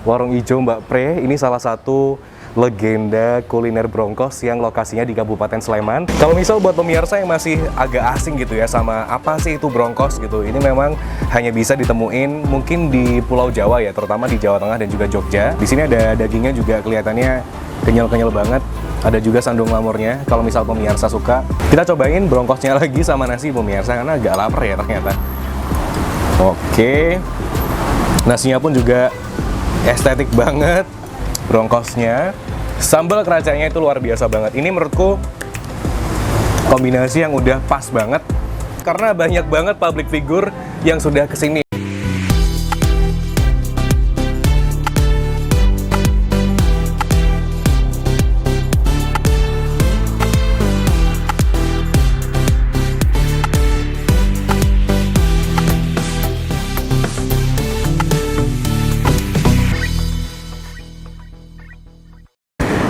Warung Ijo Mbak Pre. Ini salah satu legenda kuliner Brongkos yang lokasinya di Kabupaten Sleman. Kalau misal buat pemirsa yang masih agak asing gitu ya sama apa sih itu Brongkos gitu, ini memang hanya bisa ditemuin mungkin di Pulau Jawa ya, terutama di Jawa Tengah dan juga Jogja. Di sini ada dagingnya juga kelihatannya kenyal-kenyal banget. Ada juga sandung lamurnya. Kalau misal pemirsa suka, kita cobain Brongkosnya lagi sama nasi pemirsa karena agak lapar ya ternyata. Oke, nasinya pun juga estetik banget. Brongkosnya, sambal keracanya itu luar biasa banget. Ini menurutku kombinasi yang udah pas banget karena banyak banget public figure yang sudah kesini.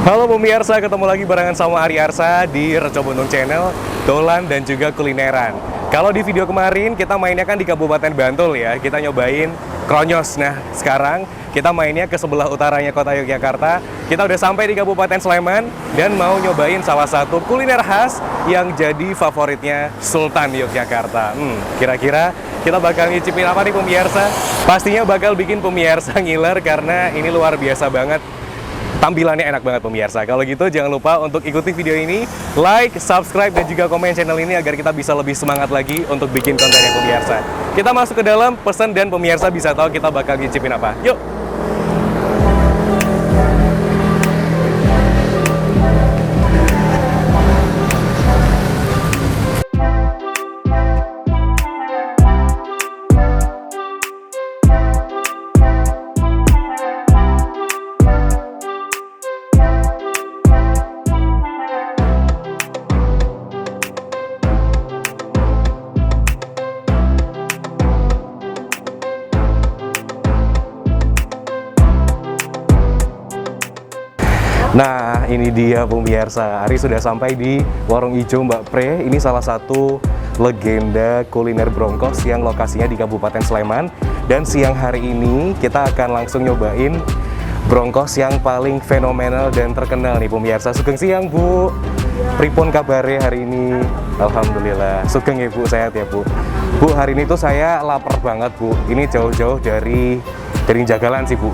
Halo pemirsa, ketemu lagi barengan sama Ari Arsa di Reco Buntung Channel, dolan dan juga kulineran. Kalau di video kemarin kita mainnya kan di Kabupaten Bantul ya, kita nyobain kronyos. Nah sekarang kita mainnya ke sebelah utaranya kota Yogyakarta. Kita udah sampai di Kabupaten Sleman dan mau nyobain salah satu kuliner khas yang jadi favoritnya Sultan Yogyakarta. Kira-kira kita bakal nyicipin apa nih pemirsa? Pastinya bakal bikin pemirsa ngiler karena ini luar biasa banget. Tampilannya enak banget pemirsa. Kalau gitu jangan lupa untuk ikuti video ini, like, subscribe, dan juga komen channel ini agar kita bisa lebih semangat lagi untuk bikin kontennya pemirsa. Kita masuk ke dalam, pesen dan pemirsa bisa tahu kita bakal ngicipin apa. Yuk! Nah, ini dia pemirsa. Ari sudah sampai di Warung Ijo Mbak Pre. Ini salah satu legenda kuliner Brongkos yang lokasinya di Kabupaten Sleman. Dan siang hari ini kita akan langsung nyobain Brongkos yang paling fenomenal dan terkenal nih pemirsa. Sugeng siang Bu. Pripun kabare hari ini? Alhamdulillah. Sugeng ya Bu, sehat ya Bu. Bu, hari ini tuh saya lapar banget Bu. Ini jauh-jauh dari Jagalan sih Bu.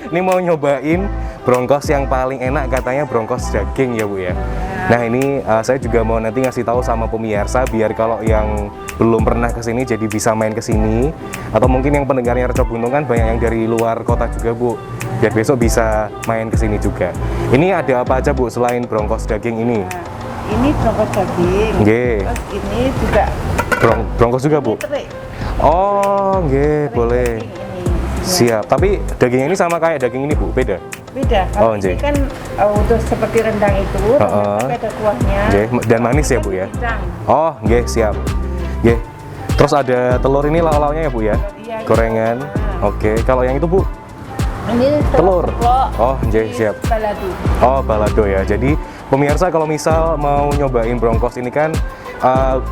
Ini mau nyobain Brongkos yang paling enak, katanya Brongkos daging ya Bu ya. Nah ini saya juga mau nanti ngasih tahu sama pemirsa biar kalau yang belum pernah kesini jadi bisa main kesini, atau mungkin yang pendengarnya Reco Buntung kan banyak yang dari luar kota juga Bu, biar besok bisa main kesini juga. Ini ada apa aja Bu selain Brongkos daging ini? Nah, ini Brongkos daging. Nggih. Terus ini juga Brongkos juga Bu. Oh, nggih, boleh. Siap. Tapi dagingnya ini sama kayak daging ini Bu, beda? Beda. Kalau ini kan udah seperti rendang itu, tapi ada kuahnya. Dan manis ya Bu ya? Oh, nggih, siap. Nggih. Terus ada telur ini lauk-lauknya ya Bu ya? Iya, gorengan. Oke. Kalau yang itu Bu? Ini telur. Oh, nggih, siap. Balado. Oh, balado ya. Jadi pemirsa kalau misal mau nyobain Brongkos ini kan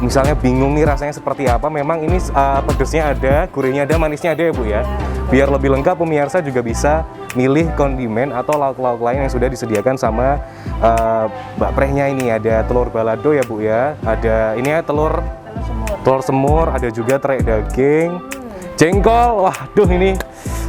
misalnya bingung nih rasanya seperti apa, memang ini pedesnya ada, gurihnya ada, manisnya ada ya Bu ya. Biar lebih lengkap pemirsa juga bisa milih kondimen atau lauk-lauk lain yang sudah disediakan sama Mbak Prehnya ini. Ada telur balado ya Bu ya, ada ini ya telur semur, ada juga terek daging, jengkol. Waduh, ini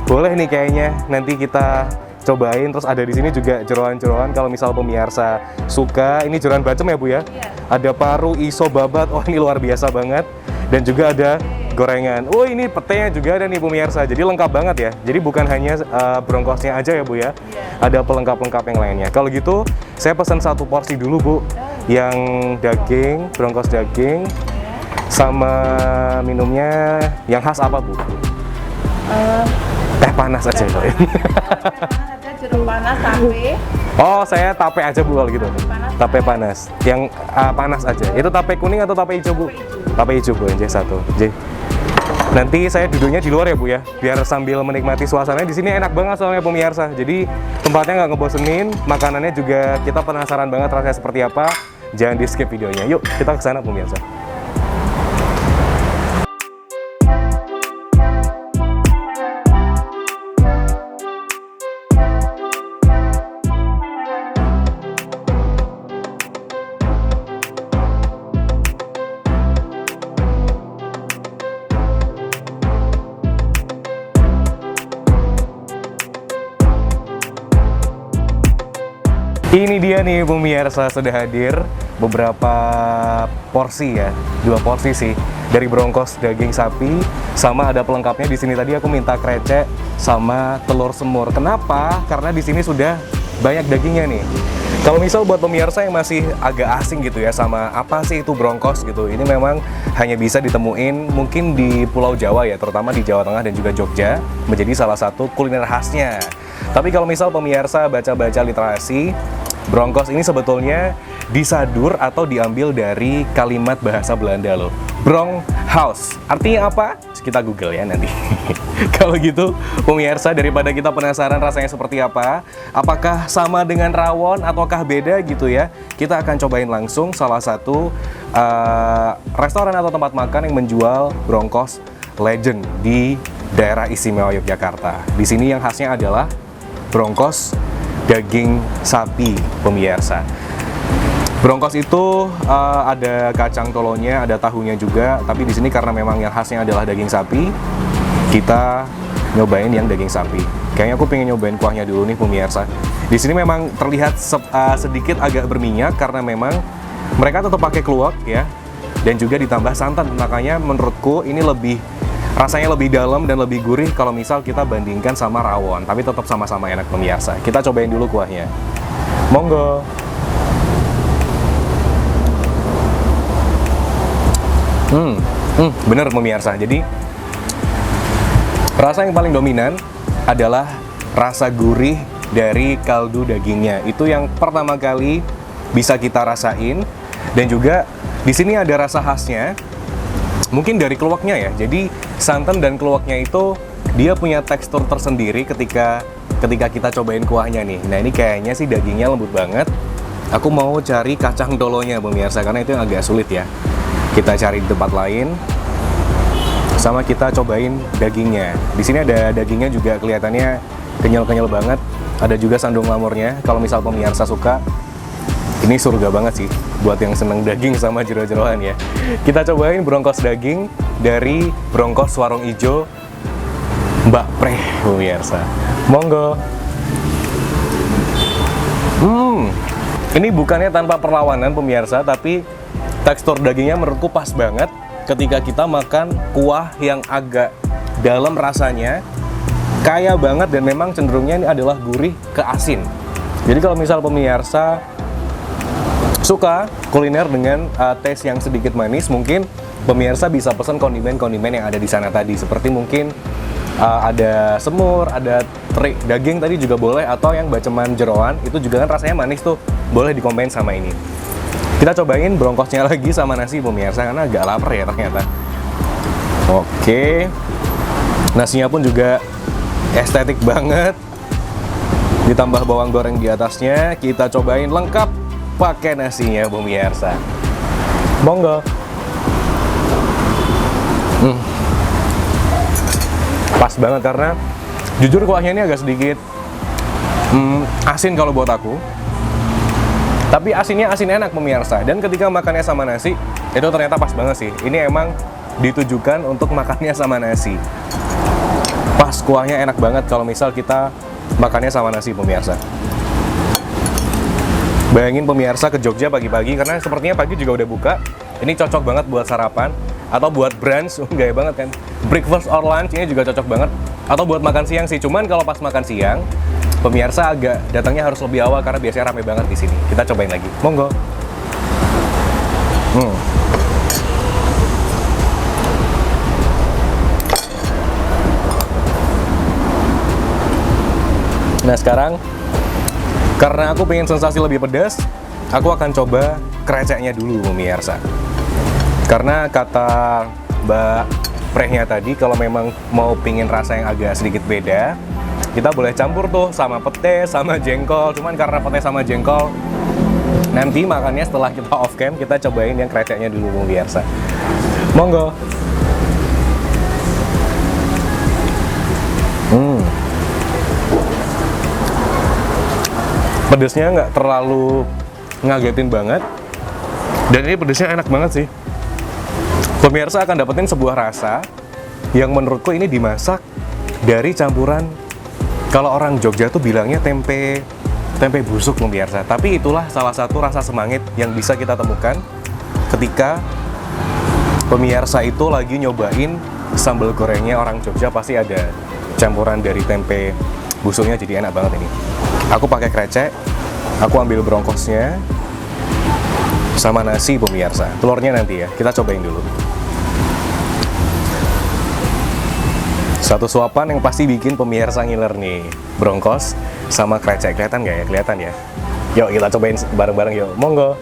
boleh nih kayaknya nanti kita cobain. Terus ada di sini juga jeroan-jeroan kalau misal pemirsa suka. Ini jeroan bacem ya Bu ya? Ada paru, iso, babat. Oh, ini luar biasa banget. Dan juga ada gorengan. Oh, ini petenya juga ada nih pemirsa. Jadi lengkap banget ya. Jadi bukan hanya Brongkosnya aja ya Bu ya. Ada pelengkap-pelengkap yang lainnya. Kalau gitu saya pesan satu porsi dulu Bu. Yang daging, Brongkos daging. Sama minumnya yang khas apa Bu? Teh panas aja kok ya. Ada jeruk panas, tape. Oh, saya tape aja Bu kalau gitu. Tape panas. Yang panas aja. Itu tape kuning atau tape hijau Bu? Tape hijau Bu, aja satu. J. Nanti saya duduknya di luar ya Bu ya, biar sambil menikmati suasananya. Di sini enak banget soalnya pemirsa. Jadi tempatnya nggak ngebosenin, makanannya juga kita penasaran banget rasanya seperti apa. Jangan di skip videonya. Yuk kita ke sana pemirsa. Ini dia nih pemirsa, sudah hadir beberapa porsi ya, 2 porsi sih dari brongkos daging sapi, sama ada pelengkapnya di sini. Tadi aku minta krecek sama telur semur. Kenapa? Karena di sini sudah banyak dagingnya nih. Kalau misal buat pemirsa yang masih agak asing gitu ya sama apa sih itu brongkos gitu, ini memang hanya bisa ditemuin mungkin di Pulau Jawa ya, terutama di Jawa Tengah dan juga Jogja, menjadi salah satu kuliner khasnya. Tapi kalau misal pemirsa baca-baca literasi, brongkos ini sebetulnya disadur atau diambil dari kalimat bahasa Belanda loh. Bronghaus. Artinya apa? Kita Google ya nanti. Kalau gitu, pemirsa, daripada kita penasaran rasanya seperti apa, apakah sama dengan rawon ataukah beda gitu ya, kita akan cobain langsung salah satu restoran atau tempat makan yang menjual brongkos legend di daerah istimewa Yogyakarta. Di sini yang khasnya adalah brongkos daging sapi, pemirsa. Brongkos itu ada kacang tolonya, ada tahunya juga, tapi di sini karena memang yang khasnya adalah daging sapi, kita nyobain yang daging sapi. Kayaknya aku pengen nyobain kuahnya dulu nih, pemirsa. Di sini memang terlihat sedikit agak berminyak karena memang mereka tetap pakai kluwak ya, dan juga ditambah santan. Makanya menurutku ini rasanya lebih dalam dan lebih gurih kalau misal kita bandingkan sama rawon, tapi tetap sama-sama enak, pemirsa. Kita cobain dulu kuahnya. Monggo. Bener pemirsa. Jadi rasa yang paling dominan adalah rasa gurih dari kaldu dagingnya. Itu yang pertama kali bisa kita rasain, dan juga di sini ada rasa khasnya. Mungkin dari keluaknya ya. Jadi santan dan keluaknya itu dia punya tekstur tersendiri ketika kita cobain kuahnya nih. Nah, ini kayaknya sih dagingnya lembut banget. Aku mau cari kacang tolonya, pemirsa, karena itu yang agak sulit ya. Kita cari di tempat lain. Sama kita cobain dagingnya. Di sini ada dagingnya juga kelihatannya kenyal-kenyal banget. Ada juga sandung lamurnya. Kalau misal pemirsa suka, ini surga banget sih buat yang seneng daging sama jero-jeroan ya. Kita cobain brongkos daging dari Brongkos Warung Ijo Mbak Preh, pemirsa. Monggo. Ini bukannya tanpa perlawanan, pemirsa, tapi tekstur dagingnya menurutku pas banget ketika kita makan kuah yang agak dalam rasanya, kaya banget, dan memang cenderungnya ini adalah gurih ke asin. Jadi kalau misal pemirsa suka kuliner dengan taste yang sedikit manis, mungkin pemirsa bisa pesan kondimen-kondimen yang ada di sana tadi, seperti mungkin ada semur, ada teri daging tadi juga boleh, atau yang baceman jeroan itu juga kan rasanya manis tuh, boleh dikombain sama ini. Kita cobain brongkosnya lagi sama nasi, pemirsa, karena agak lapar ya ternyata. Oke, nasinya pun juga estetik banget, ditambah bawang goreng di atasnya. Kita cobain lengkap pakai nasinya, pemirsa. Monggo. Pas banget karena jujur kuahnya ini agak sedikit asin kalau buat aku. Tapi asinnya asin enak, pemirsa. Dan ketika makannya sama nasi, itu ternyata pas banget sih. Ini emang ditujukan untuk makannya sama nasi. Pas, kuahnya enak banget kalau misal kita makannya sama nasi, pemirsa. Bayangin pemirsa ke Jogja pagi-pagi, karena sepertinya pagi juga udah buka. Ini cocok banget buat sarapan atau buat brunch, gaya banget kan. Breakfast or lunch ini juga cocok banget. Atau buat makan siang sih. Cuman kalau pas makan siang, pemirsa agak datangnya harus lebih awal karena biasanya rame banget di sini. Kita cobain lagi. Monggo. Nah, sekarang karena aku pengen sensasi lebih pedas, aku akan coba kreceknya dulu, pemirsa. Karena kata Mbak Prehnya tadi, kalau memang mau pingin rasa yang agak sedikit beda, kita boleh campur tuh sama pete, sama jengkol. Cuman karena pete sama jengkol, nanti makannya setelah kita off cam, kita cobain yang kreceknya dulu, pemirsa. Monggo. Pedesnya nggak terlalu ngagetin banget, dan ini pedesnya enak banget sih. Pemirsa akan dapetin sebuah rasa yang menurutku ini dimasak dari campuran, kalau orang Jogja tuh bilangnya tempe tempe busuk pemirsa. Tapi itulah salah satu rasa semangit yang bisa kita temukan ketika pemirsa itu lagi nyobain sambal gorengnya orang Jogja. Pasti ada campuran dari tempe busuknya, jadi enak banget ini. Aku pakai krecek, aku ambil bronkosnya sama nasi pemirsa. Telurnya nanti ya, kita cobain dulu. Satu suapan yang pasti bikin pemirsa ngiler nih. Bronkos sama krecek, kelihatan nggak ya? Kelihatan ya? Yuk kita cobain bareng-bareng yuk, monggo.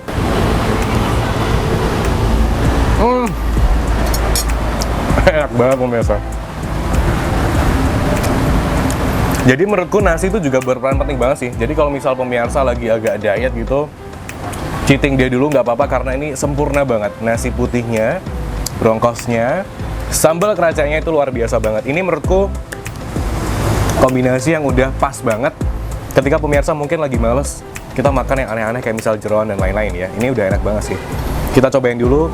Enak banget pemirsa. Jadi menurutku nasi itu juga berperan penting banget sih. Jadi kalau misal pemirsa lagi agak diet gitu, cheating day dulu nggak apa-apa karena ini sempurna banget. Nasi putihnya, bronkosnya, sambal keracanya itu luar biasa banget. Ini menurutku kombinasi yang udah pas banget ketika pemirsa mungkin lagi males kita makan yang aneh-aneh kayak misal jeroan dan lain-lain ya. Ini udah enak banget sih. Kita cobain dulu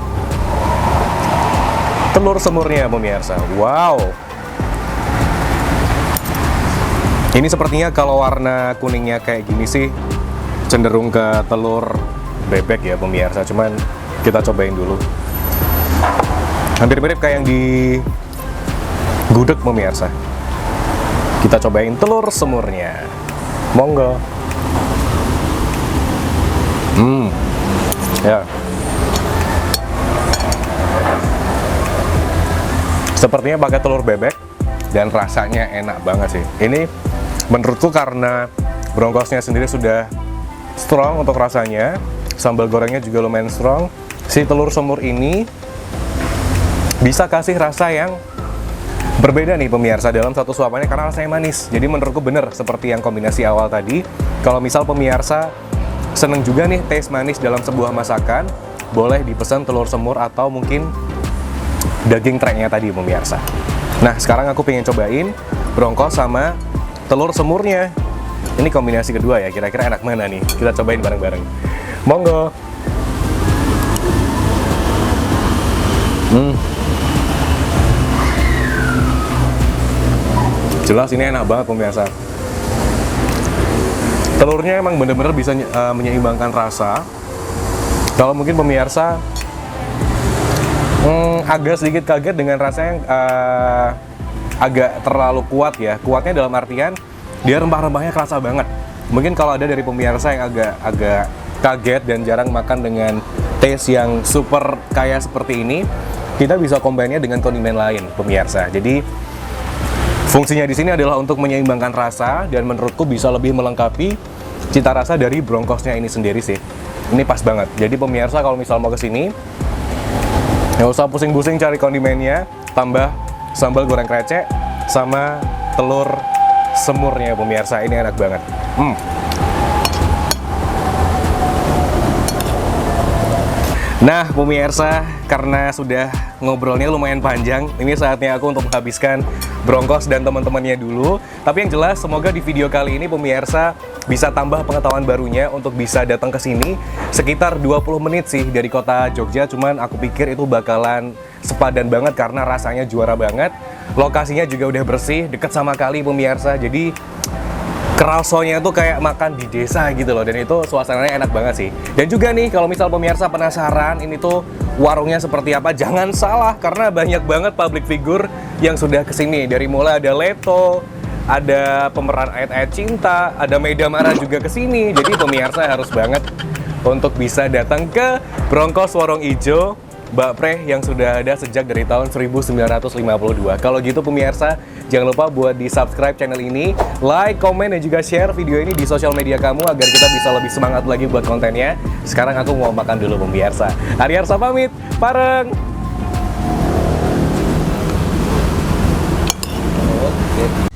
telur semurnya pemirsa. Wow. Ini sepertinya kalau warna kuningnya kayak gini sih cenderung ke telur bebek ya pemirsa. Cuman kita cobain dulu. Hampir mirip kayak yang di gudeg pemirsa. Kita cobain telur semurnya. Monggo. Ya. Sepertinya pakai telur bebek dan rasanya enak banget sih. Ini menurutku karena bronkosnya sendiri sudah strong untuk rasanya, sambal gorengnya juga lumayan strong. Si telur semur ini bisa kasih rasa yang berbeda nih pemirsa dalam satu suapannya karena rasanya manis. Jadi menurutku bener seperti yang kombinasi awal tadi. Kalau misal pemirsa seneng juga nih taste manis dalam sebuah masakan, boleh dipesan telur semur atau mungkin daging treknya tadi pemirsa. Nah sekarang aku pengen cobain bronkos sama telur semurnya. Ini kombinasi kedua ya, kira-kira enak mana nih? Kita cobain bareng-bareng. Monggo. Jelas ini enak banget pemirsa. Telurnya emang bener-bener bisa menyeimbangkan rasa. Kalau mungkin pemirsa agak sedikit kaget dengan rasa yang agak terlalu kuat ya. Kuatnya dalam artian dia rempah-rempahnya kerasa banget. Mungkin kalau ada dari pemirsa yang agak kaget dan jarang makan dengan taste yang super kaya seperti ini, kita bisa combine-nya dengan kondimen lain pemirsa. Jadi fungsinya di sini adalah untuk menyeimbangkan rasa dan menurutku bisa lebih melengkapi cita rasa dari bronkosnya ini sendiri sih. Ini pas banget. Jadi pemirsa kalau misal mau kesini, nggak usah pusing-pusing cari kondimennya, tambah sambal goreng krecek sama telur semurnya pemirsa. Ini enak banget. Nah pemirsa, karena sudah ngobrolnya lumayan panjang, ini saatnya aku untuk menghabiskan bronkos dan teman-temannya dulu. Tapi yang jelas semoga di video kali ini pemirsa bisa tambah pengetahuan barunya untuk bisa datang ke sini. Sekitar 20 menit sih dari kota Jogja, cuman aku pikir itu bakalan sepadan banget karena rasanya juara banget. Lokasinya juga udah bersih, deket sama kali pemirsa, jadi kerasonya tuh kayak makan di desa gitu loh, dan itu suasananya enak banget sih. Dan juga nih kalau misal pemirsa penasaran ini tuh warungnya seperti apa, jangan salah karena banyak banget public figure yang sudah kesini. Dari mulai ada Leto, ada pemeran ayat-ayat cinta, ada Meda Mara juga kesini. Jadi pemirsa harus banget untuk bisa datang ke Bronkos Warung Ijo Mbak Pre yang sudah ada sejak dari tahun 1952. Kalau gitu pemirsa, jangan lupa buat di subscribe channel ini, like, komen, dan juga share video ini di sosial media kamu agar kita bisa lebih semangat lagi buat kontennya. Sekarang aku mau makan dulu pemirsa. Aryarsa pamit, pareng! Oke.